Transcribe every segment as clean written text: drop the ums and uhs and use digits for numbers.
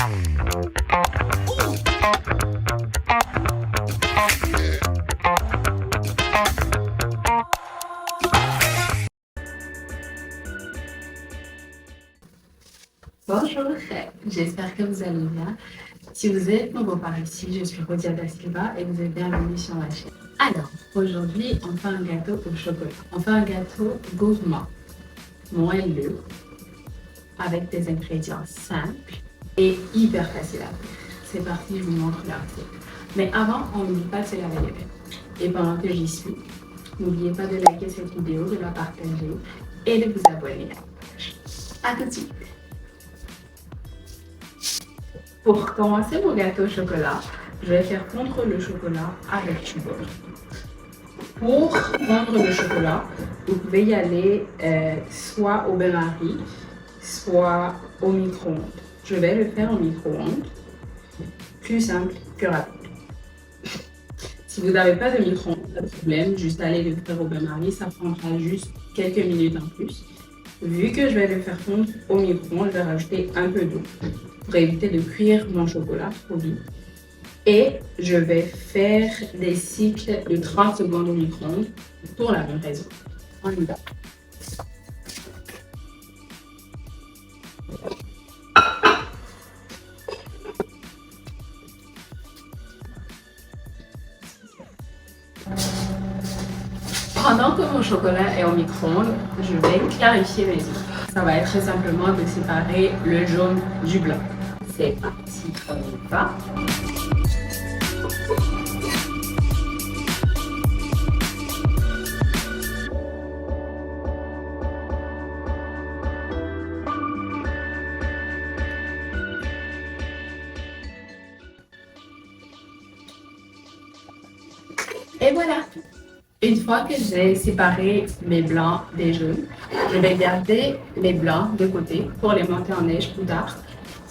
Bonjour, j'espère que vous allez bien. Si vous êtes nouveau par ici, je suis Rodia Da Silva et vous êtes bienvenue sur ma chaîne. Alors, aujourd'hui, on fait un gâteau au chocolat. On fait un gâteau gourmand, moelleux, avec des ingrédients simples et hyper faciles à faire. C'est parti, je vous montre la recette. Mais avant, on n'oublie pas de se laver les mains. Et pendant que j'y suis, n'oubliez pas de liker cette vidéo, de la partager et de vous abonner à la page. À tout de suite. Pour commencer mon gâteau au chocolat, je vais faire fondre le chocolat avec du beurre. Pour fondre le chocolat, vous pouvez y aller soit au bain-marie, soit au micro-ondes. Je vais le faire au micro-ondes, plus simple, plus rapide. Si vous n'avez pas de micro-ondes, pas de problème, juste aller le faire au bain-marie, ça prendra juste quelques minutes en plus. Vu que je vais le faire fondre au micro-ondes, je vais rajouter un peu d'eau pour éviter de cuire mon chocolat trop vite. Et je vais faire des cycles de 30 secondes au micro-ondes pour la même raison. On y va. Pendant que mon chocolat est au micro-ondes, je vais clarifier mes œufs. Ça va être très simplement de séparer le jaune du blanc. C'est parti, on y va. Et voilà. Une fois que j'ai séparé mes blancs des jaunes, je vais garder les blancs de côté pour les monter en neige plus tard.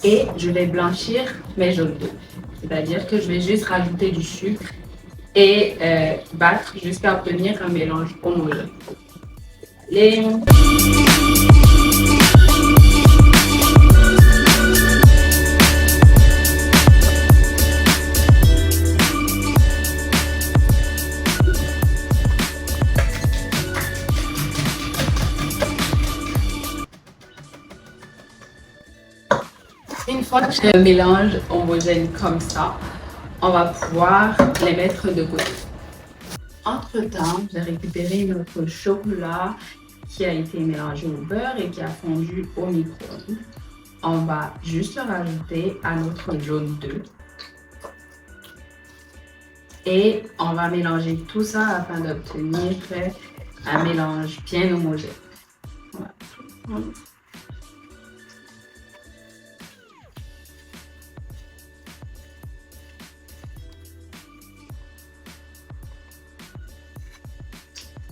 Et je vais blanchir mes jaunes d'œufs. C'est-à-dire que je vais juste rajouter du sucre et battre jusqu'à obtenir un mélange homogène. Allez. Une fois que j'ai un mélange homogène comme ça, on va pouvoir les mettre de côté. Entre-temps, j'ai récupéré notre chocolat qui a été mélangé au beurre et qui a fondu au micro-ondes. On va juste le rajouter à notre jaune d'œuf. Et on va mélanger tout ça afin d'obtenir un mélange bien homogène. Voilà.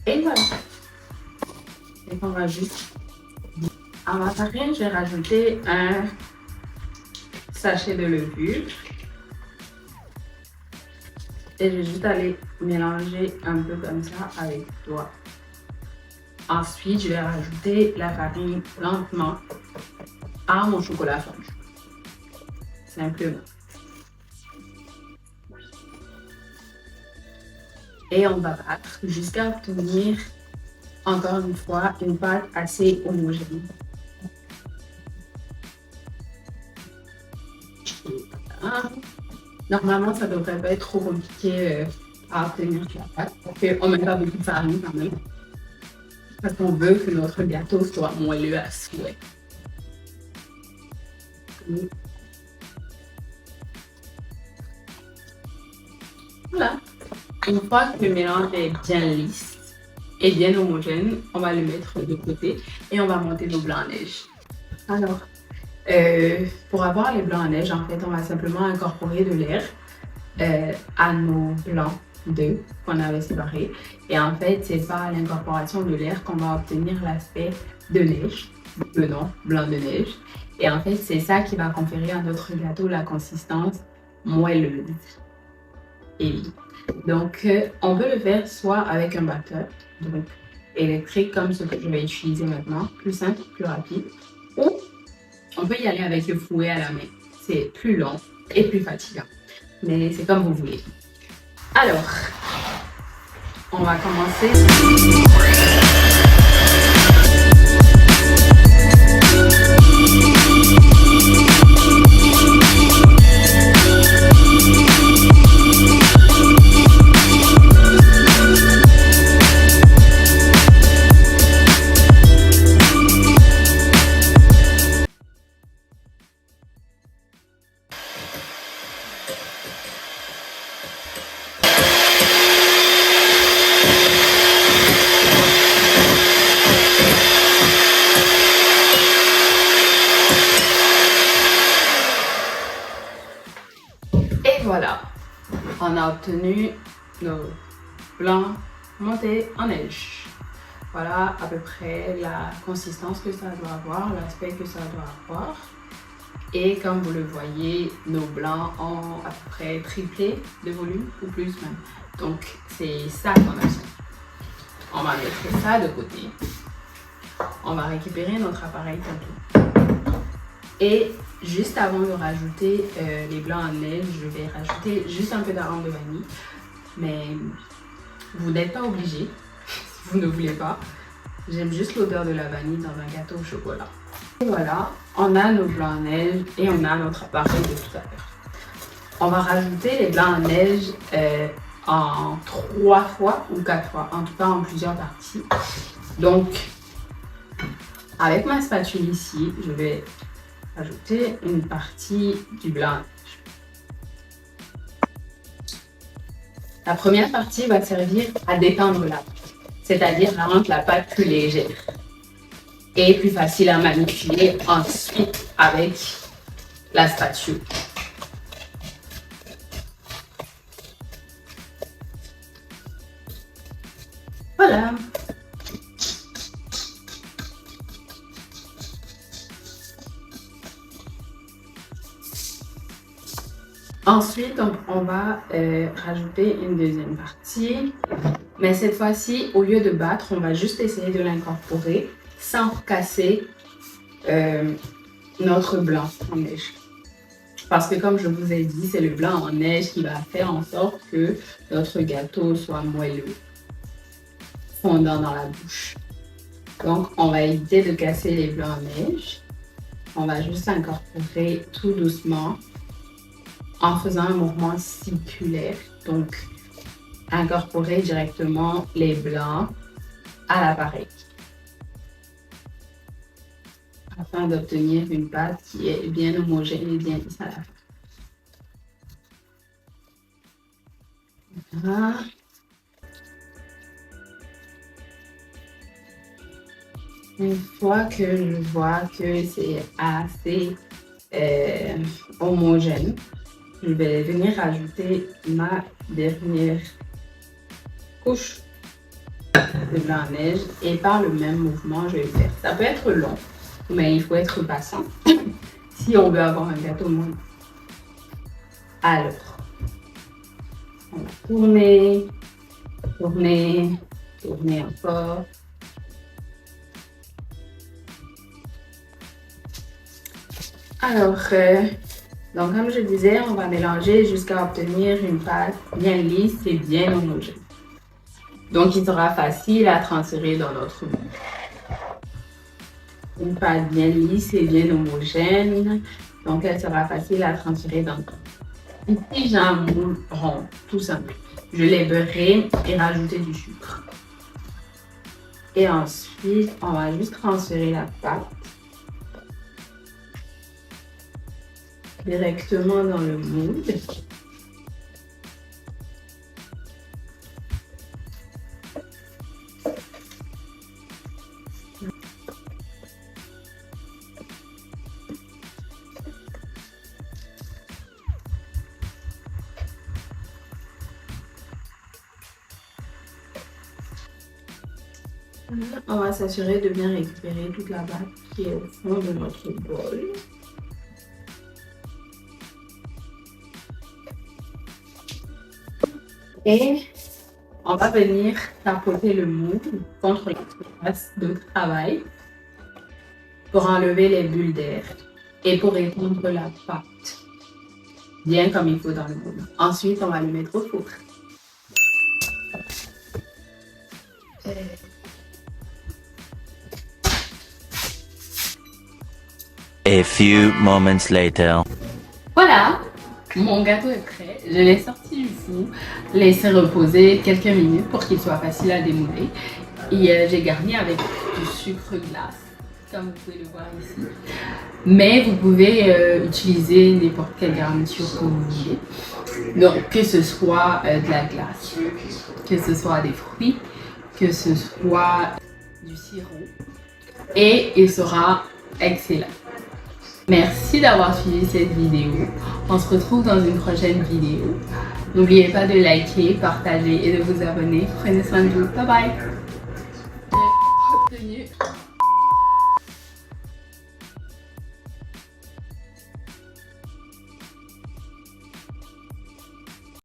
Et voilà. Et on va juste. À ma farine, je vais rajouter un sachet de levure. Et je vais juste aller mélanger un peu comme ça avec le doigt. Ensuite, je vais rajouter la farine lentement à mon chocolat fondu. Simplement. Et on va battre jusqu'à obtenir, encore une fois, une pâte assez homogène. Normalement, ça ne devrait pas être trop compliqué à obtenir la pâte, parce qu'on ne met pas beaucoup de farine quand même. Parce qu'on veut que notre gâteau soit moelleux à souhait. Voilà. Une fois que le mélange est bien lisse et bien homogène, on va le mettre de côté et on va monter nos blancs à neige. Alors, pour avoir les blancs à neige, en fait, on va simplement incorporer de l'air à nos blancs d'œufs qu'on avait séparés. Et en fait, c'est par l'incorporation de l'air qu'on va obtenir l'aspect de neige, le nom blanc de neige. Et en fait, c'est ça qui va conférer à notre gâteau la consistance moelleuse. Et donc, on peut le faire soit avec un batteur, donc électrique comme ce que je vais utiliser maintenant, plus simple, plus rapide, ou on peut y aller avec le fouet à la main. c'est plus long et plus fatigant. Mais c'est comme vous voulez. Alors, on va commencer. Et voilà, on a obtenu nos blancs montés en neige. Voilà à peu près la consistance que ça doit avoir, l'aspect que ça doit avoir. Et comme vous le voyez, nos blancs ont à peu près triplé de volume ou plus même. Donc c'est ça qu'on a besoin. On va mettre ça de côté. On va récupérer notre appareil photo. Et juste avant de rajouter les blancs en neige, je vais rajouter juste un peu d'arôme de vanille. Mais vous n'êtes pas obligé, si vous ne voulez pas. J'aime juste l'odeur de la vanille dans un gâteau au chocolat. Et voilà, on a nos blancs en neige et on a notre appareil de tout à l'heure. On va rajouter les blancs en neige en 3 fois ou 4 fois, en tout cas en plusieurs parties. Donc, avec ma spatule ici, je vais ajouter une partie du blanc. La première partie va servir à détendre la pâte, c'est-à-dire à rendre la pâte plus légère et plus facile à manipuler ensuite avec la spatule. Voilà. Ensuite, on va rajouter une deuxième partie. Mais cette fois-ci, au lieu de battre, on va juste essayer de l'incorporer sans casser notre blanc en neige. Parce que comme je vous ai dit, c'est le blanc en neige qui va faire en sorte que notre gâteau soit moelleux, fondant dans la bouche. Donc, on va éviter de casser les blancs en neige. On va juste incorporer tout doucement en faisant un mouvement circulaire. Donc, incorporer directement les blancs à l'appareil afin d'obtenir une pâte qui est bien homogène et bien lisse à la fin. Voilà. Une fois que je vois que c'est assez homogène, je vais venir ajouter ma dernière couche de blanc en neige et par le même mouvement, je vais le faire. Ça peut être long, mais il faut être patient si on veut avoir un gâteau moelleux. Alors, on va tourner, tourner, tourner encore. Alors, donc comme je disais, on va mélanger jusqu'à obtenir une pâte bien lisse et bien homogène. Donc, il sera facile à transférer dans notre moule. Une pâte bien lisse et bien homogène. Donc, elle sera facile à transférer dans le moule. Ici, j'ai un moule rond, tout simple. Je l'ai beurré et rajouté du sucre. Et ensuite, on va juste transférer la pâte directement dans le moule. On va s'assurer de bien récupérer toute la pâte qui est au fond de notre bol. Et on va venir tapoter le moule contre la surface de travail pour enlever les bulles d'air Et pour répandre la pâte bien comme il faut dans le moule. Ensuite, on va le mettre au four. A few moments later. Voilà, mon gâteau est prêt. Je l'ai sorti du four, laissé reposer quelques minutes pour qu'il soit facile à démouler. Et j'ai garni avec du sucre glace, comme vous pouvez le voir ici. Mais vous pouvez utiliser n'importe quelle garniture que vous voulez. Donc, que ce soit de la glace, que ce soit des fruits, que ce soit du sirop. Et il sera excellent. Merci d'avoir suivi cette vidéo. On se retrouve dans une prochaine vidéo. N'oubliez pas de liker, partager et de vous abonner. Prenez soin de vous. Bye bye. J'ai obtenu